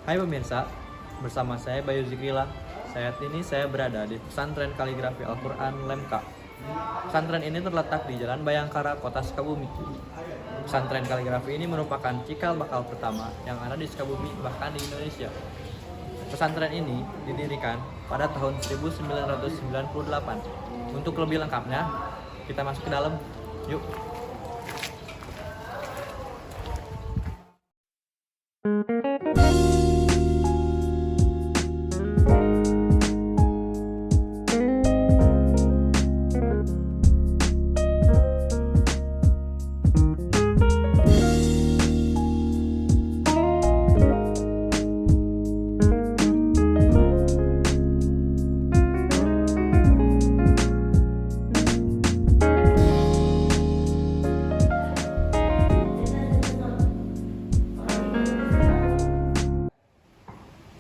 Hai pemirsa, bersama saya Bayu Zikrila. Saat ini saya berada di Pesantren Kaligrafi Al-Quran Lemka. Pesantren ini terletak di Jalan Bayangkara, Kota Sukabumi. Pesantren Kaligrafi ini merupakan cikal bakal pertama yang ada di Sukabumi, bahkan di Indonesia. Pesantren ini didirikan pada tahun 1998. Untuk lebih lengkapnya, kita masuk ke dalam. Yuk.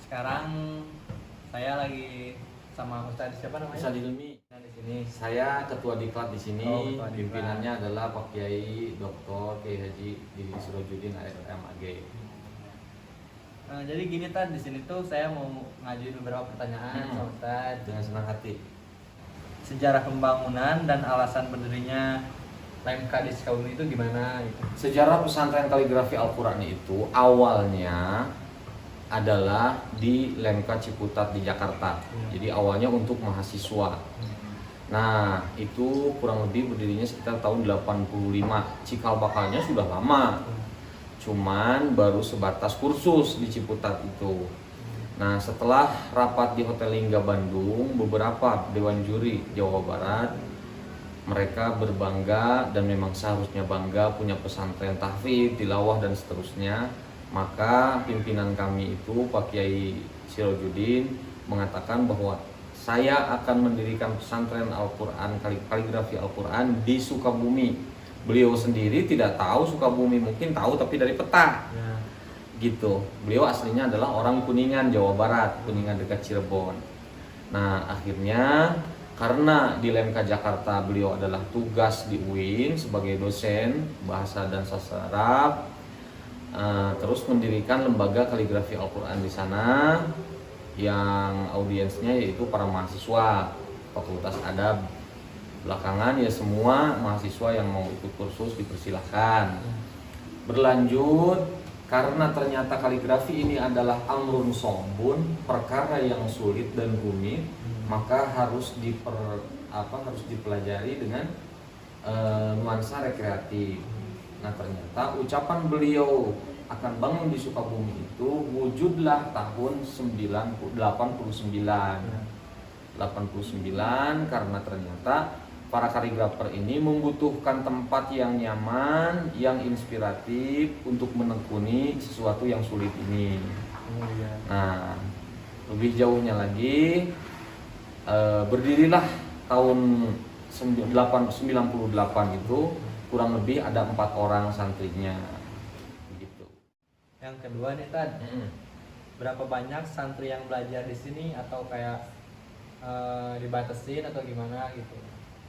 Sekarang saya lagi sama Ustadz siapa namanya? Ustadz Ilmi. Nah, di sini. Saya ketua diklat di sini. Ketua diklat. Pimpinannya adalah Pak Kiai Dr. Kiai Haji Didi Sirojudin MAG. Jadi gini Tad, di sini tuh saya mau ngajuin beberapa pertanyaan sama Ustadz. Dengan senang hati. Sejarah pembangunan dan alasan berdirinya LMK di Sukabumi itu gimana gitu. Sejarah pesantren kaligrafi Al-Quran itu awalnya adalah di Lemka Ciputat di Jakarta. Jadi awalnya untuk mahasiswa. Nah, itu kurang lebih berdirinya sekitar tahun 85. Cikal bakalnya sudah lama. Cuman baru sebatas kursus di Ciputat itu. Nah, setelah rapat di Hotel Lingga Bandung, beberapa dewan juri Jawa Barat mereka berbangga dan memang seharusnya bangga punya pesantren tahfidz, tilawah dan seterusnya. Maka pimpinan kami itu Pak Kiai Sirojudin mengatakan bahwa saya akan mendirikan pesantren Al-Quran, kaligrafi Al-Quran di Sukabumi. Beliau sendiri tidak tahu Sukabumi, mungkin tahu tapi dari peta. Gitu. Beliau aslinya adalah orang Kuningan, Jawa Barat, Kuningan dekat Cirebon. Nah, akhirnya karena di LMK Jakarta beliau adalah tugas di UIN sebagai dosen bahasa dan sastra Arab. Terus mendirikan lembaga kaligrafi Al-Quran di sana yang audiensnya yaitu para mahasiswa Fakultas Adab. Belakangan ya semua mahasiswa yang mau ikut kursus dipersilahkan. Berlanjut karena ternyata kaligrafi ini adalah amrun sombun, perkara yang sulit dan rumit, maka harus dipelajari dengan nuansa rekreatif. Nah, ternyata ucapan beliau akan bangun di Sukabumi itu wujudlah tahun 89 karena ternyata para kaligrafer ini membutuhkan tempat yang nyaman, yang inspiratif untuk menekuni sesuatu yang sulit ini. Nah, lebih jauhnya lagi berdirilah tahun 98 itu kurang lebih ada 4 orang santrinya. Begitu. Yang kedua nih Tad, berapa banyak santri yang belajar di sini atau kayak dibatasin atau gimana gitu?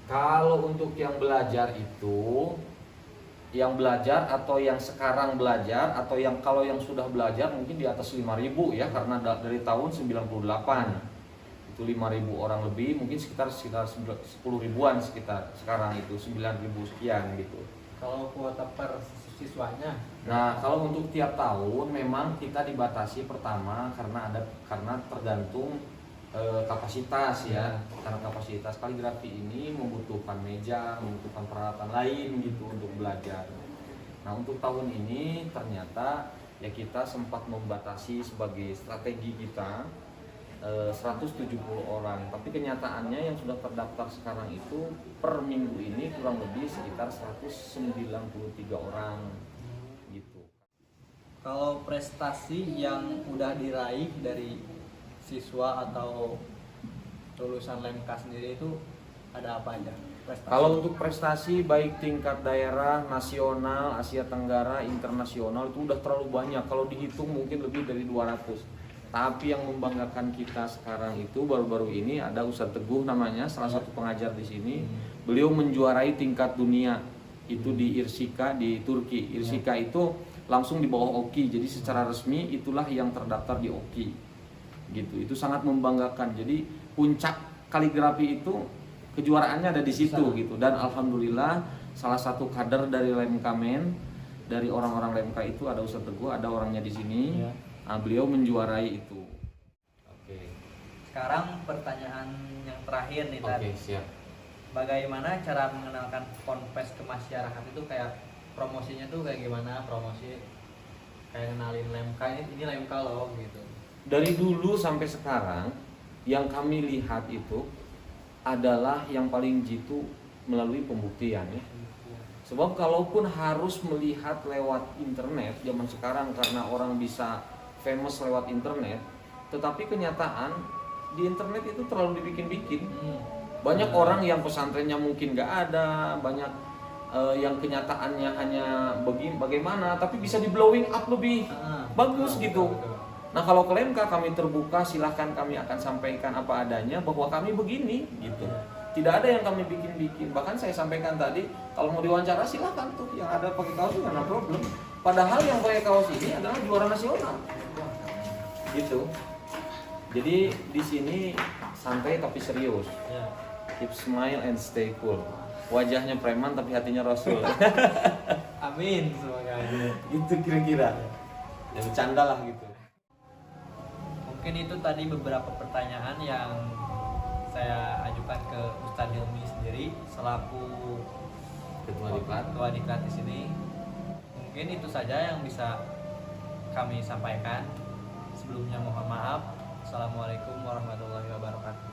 Kalau untuk yang belajar itu, yang belajar atau yang sekarang belajar atau yang kalau yang sudah belajar mungkin di atas 5.000 ya, karena dari tahun 98 itu 5.000 orang lebih, mungkin sekitar 10 ribuan sekitar, sekarang itu 9.000 sekian gitu. Kalau kuota per siswanya? Nah, kalau untuk tiap tahun memang kita dibatasi pertama karena tergantung kapasitas ya. Karena kapasitas kaligrafi ini membutuhkan meja, membutuhkan peralatan lain gitu untuk belajar. Nah, untuk tahun ini ternyata ya kita sempat membatasi sebagai strategi kita 170 orang, tapi kenyataannya yang sudah terdaftar sekarang itu per minggu ini kurang lebih sekitar 193 orang gitu. Kalau prestasi yang udah diraih dari siswa atau lulusan LMK sendiri itu ada apa aja? Prestasi. Kalau untuk prestasi baik tingkat daerah, nasional, Asia Tenggara, internasional itu udah terlalu banyak. Kalau dihitung mungkin lebih dari 200. Tapi yang membanggakan kita sekarang itu baru-baru ini ada Ustadz Teguh namanya, salah satu pengajar di sini. Beliau menjuarai tingkat dunia itu di Irsika di Turki. Irsika itu langsung di bawah OKI. Jadi secara resmi itulah yang terdaftar di OKI. Gitu. Itu sangat membanggakan. Jadi puncak kaligrafi itu kejuaraannya ada di situ gitu. Dan alhamdulillah salah satu kader dari Lemkamen, dari orang-orang Lemka itu ada Ustadz Teguh, ada orangnya di sini. Ya. Nah, beliau menjuarai itu. Oke. Sekarang pertanyaan yang terakhir nih tadi. Siap. Bagaimana cara mengenalkan Ponpes ke masyarakat itu, kayak promosinya tuh kayak gimana, promosi kayak kenalin Lemka, ini Lemka loh gitu. Dari dulu sampai sekarang yang kami lihat itu adalah yang paling jitu melalui pembuktian ya. Sebab kalaupun harus melihat lewat internet zaman sekarang karena orang bisa famous lewat internet, tetapi kenyataan di internet itu terlalu dibikin-bikin. Banyak orang yang pesantrennya mungkin nggak ada, banyak yang kenyataannya hanya bagaimana, tapi bisa di blowing up lebih bagus gitu. Nah kalau ke Lemka kami terbuka, silahkan kami akan sampaikan apa adanya bahwa kami begini gitu. Tidak ada yang kami bikin-bikin. Bahkan saya sampaikan tadi, kalau mau diwawancara silahkan tuh, yang ada pakai kaos itu nggak ada problem. Padahal yang pakai kaos ini adalah juara nasional. Gitu. Jadi di sini santai tapi serius. Keep smile and stay cool. Wajahnya preman tapi hatinya Rasul. Amin semoga. Gitu kira-kira. Ya bercanda lah gitu. Mungkin itu tadi beberapa pertanyaan yang saya ajukan ke Ustadz Hilmi sendiri selaku ketua diklat di sini. Mungkin itu saja yang bisa kami sampaikan. Sebelumnya mohon maaf. Assalamualaikum warahmatullahi wabarakatuh.